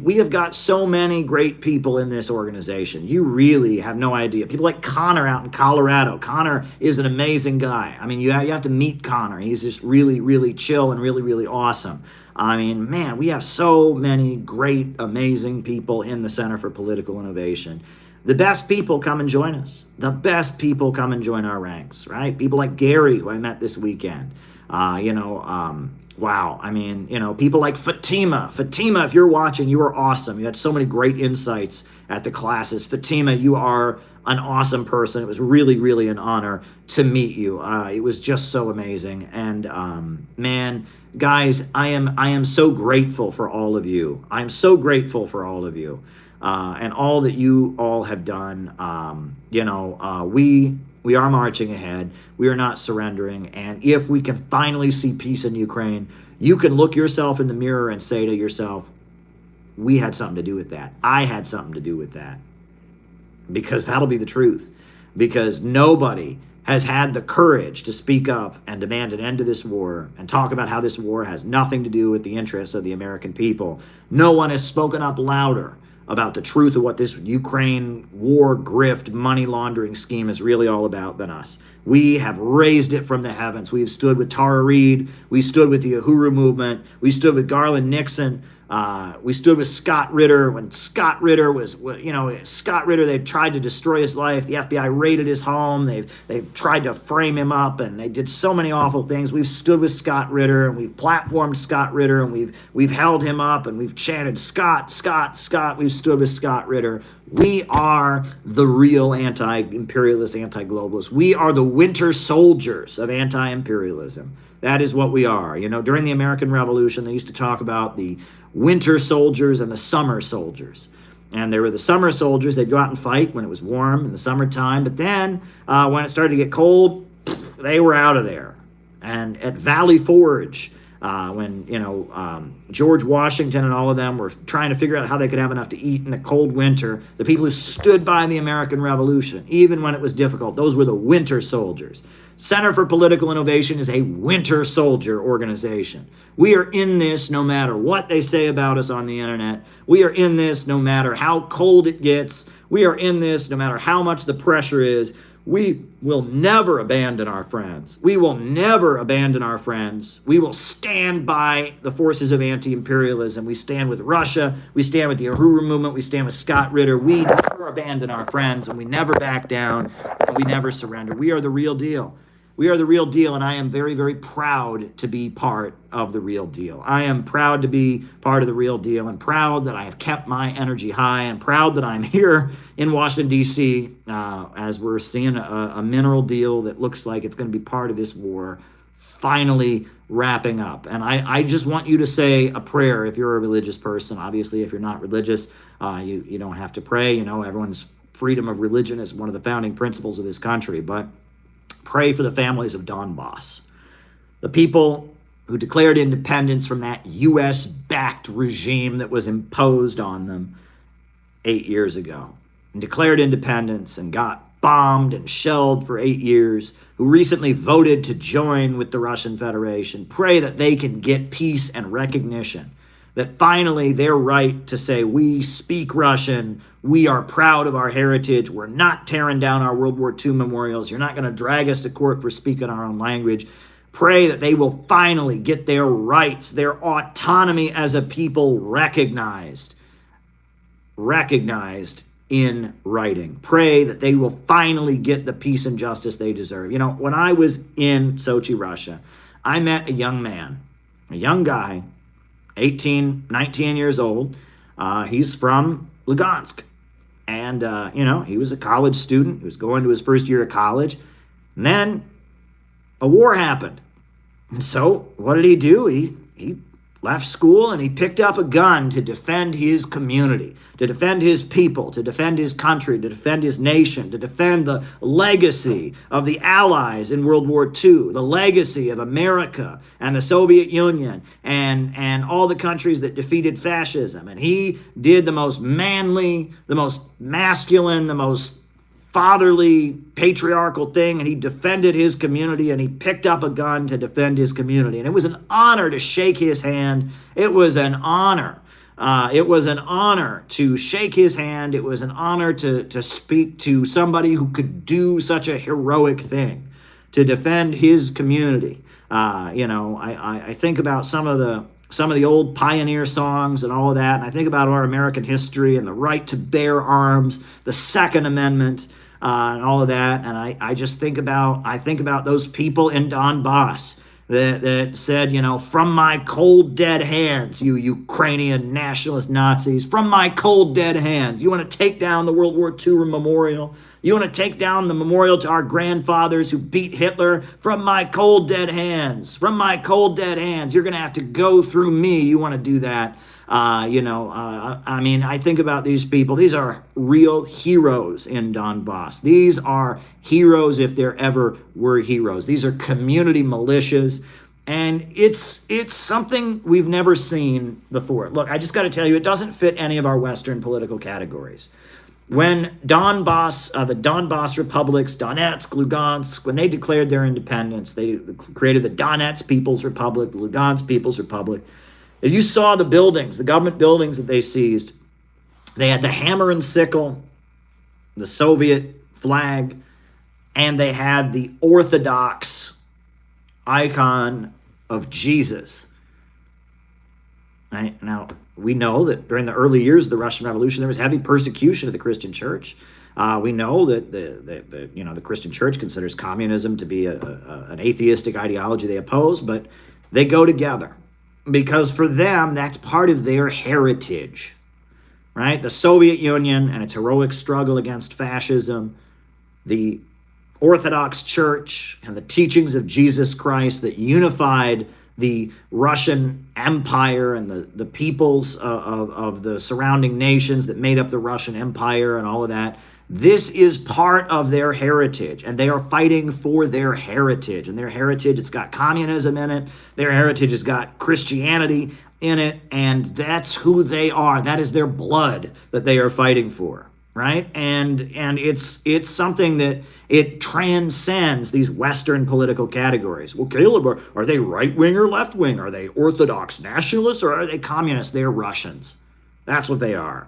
we have got so many great people in this organization. You really have no idea. People like Connor out in Colorado. Connor is an amazing guy. You have to meet Connor. He's just really, really chill and really, really awesome. Man, we have so many great, amazing people in the Center for Political Innovation. The best people come and join us. The best people come and join our ranks, right? People like Gary, who I met this weekend. Wow. People like Fatima. Fatima, if you're watching, you are awesome. You had so many great insights at the classes. Fatima, you are an awesome person. It was really, really an honor to meet you. It was just so amazing. And man, guys, I am so grateful for all of you. I'm so grateful for all of you and all that you all have done. We are marching ahead. We are not surrendering. And if we can finally see peace in Ukraine, you can look yourself in the mirror and say to yourself, we had something to do with that. I had something to do with that. Because that'll be the truth. Because nobody has had the courage to speak up and demand an end to this war and talk about how this war has nothing to do with the interests of the American people. No one has spoken up louder about the truth of what this Ukraine war grift money laundering scheme is really all about than us. We have raised it from the heavens. We have stood with Tara Reid. We stood with the Uhuru movement. We stood with Garland Nixon. We stood with Scott Ritter when Scott Ritter they tried to destroy his life. The FBI raided his home. They've tried to frame him up, and they did so many awful things. We've stood with Scott Ritter, and we've platformed Scott Ritter, and we've held him up, and we've chanted Scott, Scott, Scott. We've stood with Scott Ritter. We are the real anti-imperialist, anti-globalists. We are the winter soldiers of anti-imperialism. That is what we are. During the American Revolution, they used to talk about the winter soldiers and the summer soldiers. And there were the summer soldiers. They'd go out and fight when it was warm in the summertime. But then when it started to get cold, they were out of there. And at Valley Forge, when George Washington and all of them were trying to figure out how they could have enough to eat in the cold winter, the people who stood by the American Revolution, even when it was difficult, those were the winter soldiers. Center for Political Innovation is a winter soldier organization. We are in this no matter what they say about us on the internet. We are in this no matter how cold it gets. We are in this no matter how much the pressure is. We will never abandon our friends. We will never abandon our friends. We will stand by the forces of anti-imperialism. We stand with Russia. We stand with the Uhuru movement. We stand with Scott Ritter. We never abandon our friends, and we never back down, and we never surrender. We are the real deal. We are the real deal, and I am very, very proud to be part of the real deal. I am proud to be part of the real deal, and proud that I have kept my energy high, and proud that I'm here in Washington, D.C., as we're seeing a mineral deal that looks like it's going to be part of this war finally wrapping up. And I just want you to say a prayer if you're a religious person. Obviously, if you're not religious, you don't have to pray. Everyone's freedom of religion is one of the founding principles of this country, but pray for the families of Donbass, the people who declared independence from that U.S.-backed regime that was imposed on them 8 years ago, and declared independence and got bombed and shelled for 8 years, who recently voted to join with the Russian Federation. Pray that they can get peace and recognition, that finally their right to say, we speak Russian, we are proud of our heritage, we're not tearing down our World War II memorials, you're not going to drag us to court for speaking our own language. Pray that they will finally get their rights, their autonomy as a people recognized in writing. Pray that they will finally get the peace and justice they deserve. When I was in Sochi, Russia, I met a young man, a young guy, 18, 19 years old. He's from Lugansk. And, he was a college student. He was going to his first year of college. And then a war happened. And so what did he do? He left school, and he picked up a gun to defend his community, to defend his people, to defend his country, to defend his nation, to defend the legacy of the Allies in World War II, the legacy of America and the Soviet Union and all the countries that defeated fascism. And he did the most manly, the most masculine, the most fatherly, patriarchal thing, and he defended his community, and he picked up a gun to defend his community. And it was an honor to shake his hand. It was an honor. It was an honor to shake his hand. It was an honor to speak to somebody who could do such a heroic thing, to defend his community. I think about some of the old pioneer songs and all of that, and I think about our American history and the right to bear arms, the Second Amendment, and all of that. And I think about those people in Donbass that said, from my cold dead hands, you Ukrainian nationalist Nazis, from my cold dead hands. You want to take down the World War II memorial? You want to take down the memorial to our grandfathers who beat Hitler? From my cold dead hands, from my cold dead hands. You're going to have to go through me. You want to do that? I think about these people. These are real heroes in Donbass. These are heroes if there ever were heroes. These are community militias, and it's something we've never seen before. Look, I just got to tell you, it doesn't fit any of our Western political categories. When the Donbass republics, Donetsk, Lugansk, when they declared their independence, they created the Donetsk People's Republic, the Lugansk People's Republic. If you saw the buildings, the government buildings that they seized, they had the hammer and sickle, the Soviet flag, and they had the Orthodox icon of Jesus. Right? Now, we know that during the early years of the Russian Revolution, there was heavy persecution of the Christian church. We know that the Christian church considers communism to be an atheistic ideology they oppose, but they go together. Because for them, that's part of their heritage, right? The Soviet Union and its heroic struggle against fascism, the Orthodox Church and the teachings of Jesus Christ that unified the Russian Empire and the peoples of the surrounding nations that made up the Russian Empire and all of that. This is part of their heritage, and they are fighting for their heritage. And their heritage, it's got communism in it. Their heritage has got Christianity in it, and that's who they are. That is their blood that they are fighting for, right? And it's something that it transcends these Western political categories. Well, Caleb, are they right-wing or left-wing? Are they Orthodox nationalists or are they communists? They're Russians. That's what they are.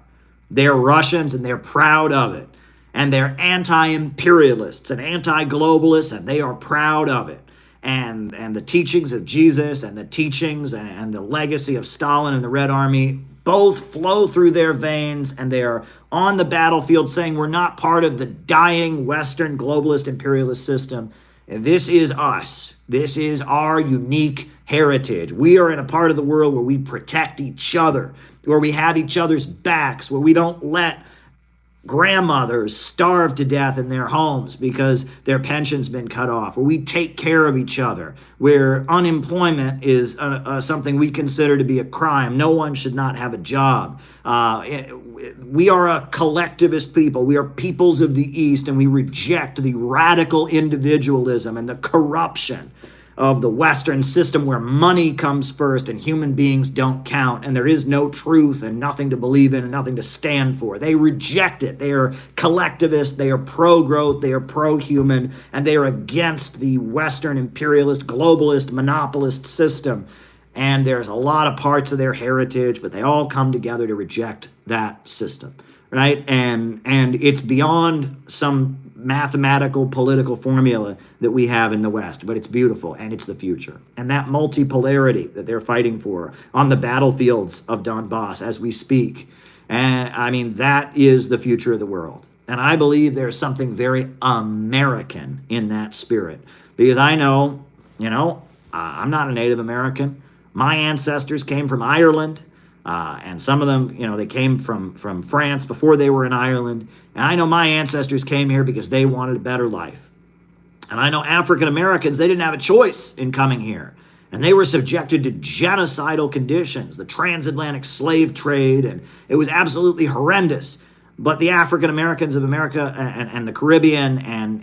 They're Russians, and they're proud of it. And they're anti-imperialists and anti-globalists, and they are proud of it. And the teachings of Jesus and the teachings and the legacy of Stalin and the Red Army both flow through their veins, and they are on the battlefield saying we're not part of the dying Western globalist imperialist system. And this is us. This is our unique heritage. We are in a part of the world where we protect each other, where we have each other's backs, where we don't let grandmothers starve to death in their homes because their pension's been cut off, where we take care of each other, where unemployment is something we consider to be a crime. No one should not have a job. We are a collectivist people. We are peoples of the East, and we reject the radical individualism and the corruption of the Western system where money comes first and human beings don't count, and there is no truth and nothing to believe in and nothing to stand for. They reject it. They are collectivist, they are pro-growth, they are pro-human, and they are against the Western imperialist, globalist, monopolist system. And there's a lot of parts of their heritage, but they all come together to reject that system, right? And it's beyond some mathematical political formula that we have in the West, but it's beautiful and it's the future. And that multipolarity that they're fighting for on the battlefields of Donbass as we speak, and I mean, that is the future of the world. And I believe there's something very American in that spirit, because I know, I'm not a Native American. My ancestors came from Ireland. And some of them, they came from France before they were in Ireland. And I know my ancestors came here because they wanted a better life. And I know African Americans, they didn't have a choice in coming here. And they were subjected to genocidal conditions, the transatlantic slave trade, and it was absolutely horrendous. But the African Americans of America and the Caribbean and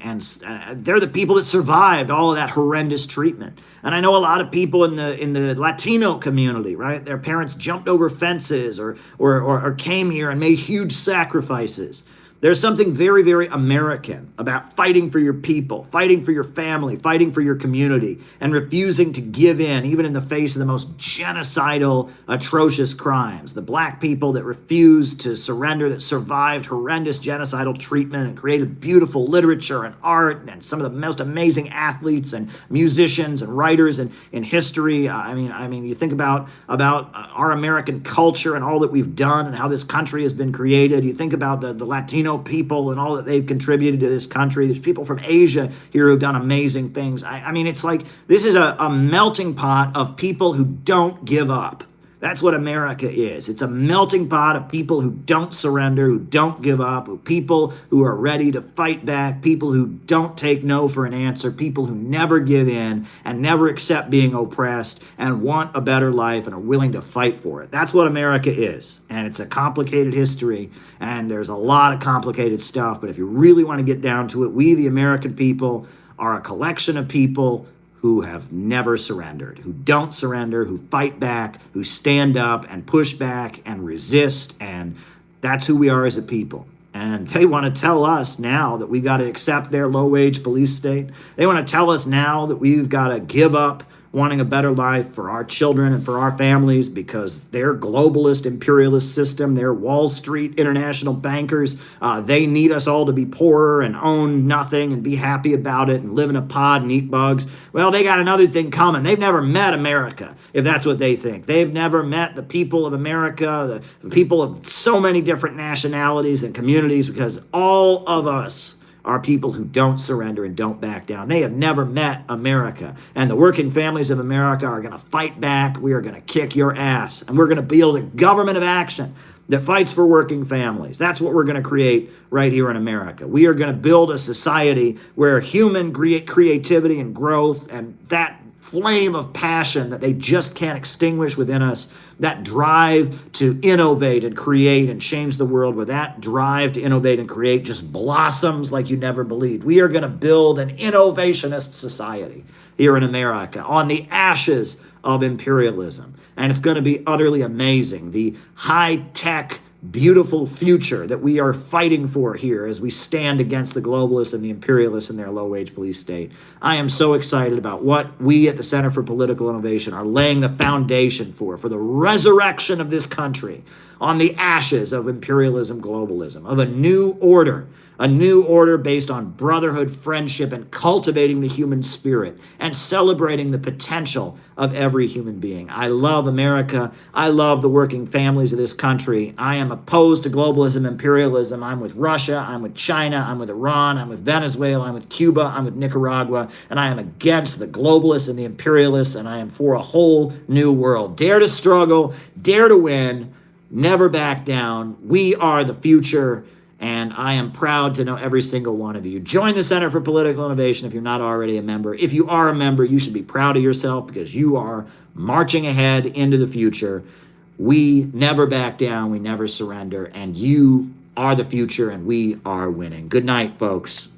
they're the people that survived all of that horrendous treatment. And I know a lot of people in the Latino community, right? Their parents jumped over fences or came here and made huge sacrifices. There's something very, very American about fighting for your people, fighting for your family, fighting for your community, and refusing to give in, even in the face of the most genocidal, atrocious crimes. The black people that refused to surrender, that survived horrendous genocidal treatment and created beautiful literature and art and some of the most amazing athletes and musicians and writers in history. I mean, you think about our American culture and all that we've done and how this country has been created. You think about the Latino people and all that they've contributed to this country. There's people from Asia here who've done amazing things. I mean, it's like this is a melting pot of people who don't give up. That's what America is. It's a melting pot of people who don't surrender, who don't give up, people who are ready to fight back, people who don't take no for an answer, people who never give in and never accept being oppressed and want a better life and are willing to fight for it. That's what America is. And it's a complicated history, and there's a lot of complicated stuff. But if you really want to get down to it, we, the American people, are a collection of people who have never surrendered, who don't surrender, who fight back, who stand up and push back and resist. And that's who we are as a people. And they want to tell us now that we got to accept their low-wage police state. They want to tell us now that we've got to give up wanting a better life for our children and for our families because their globalist imperialist system, their Wall Street international bankers, they need us all to be poorer and own nothing and be happy about it and live in a pod and eat bugs. Well, they got another thing coming. They've never met America, if that's what they think. They've never met the people of America, the people of so many different nationalities and communities, because all of us are people who don't surrender and don't back down. They have never met America. And the working families of America are going to fight back. We are going to kick your ass. And we're going to build a government of action that fights for working families. That's what we're going to create right here in America. We are going to build a society where human creativity and growth and that flame of passion that they just can't extinguish within us, that drive to innovate and create and change the world, where that drive to innovate and create just blossoms like you never believed. We are going to build an innovationist society here in America on the ashes of imperialism. And it's going to be utterly amazing. The high-tech, beautiful future that we are fighting for here as we stand against the globalists and the imperialists and their low-wage police state. I am so excited about what we at the Center for Political Innovation are laying the foundation for the resurrection of this country on the ashes of imperialism, globalism, of a new order based on brotherhood, friendship, and cultivating the human spirit and celebrating the potential of every human being. I love America. I love the working families of this country. I am opposed to globalism, imperialism. I'm with Russia. I'm with China. I'm with Iran. I'm with Venezuela. I'm with Cuba. I'm with Nicaragua. And I am against the globalists and the imperialists, and I am for a whole new world. Dare to struggle. Dare to win. Never back down. We are the future. And I am proud to know every single one of you. Join the Center for Political Innovation if you're not already a member. If you are a member, you should be proud of yourself because you are marching ahead into the future. We never back down. We never surrender. And you are the future, and we are winning. Good night, folks.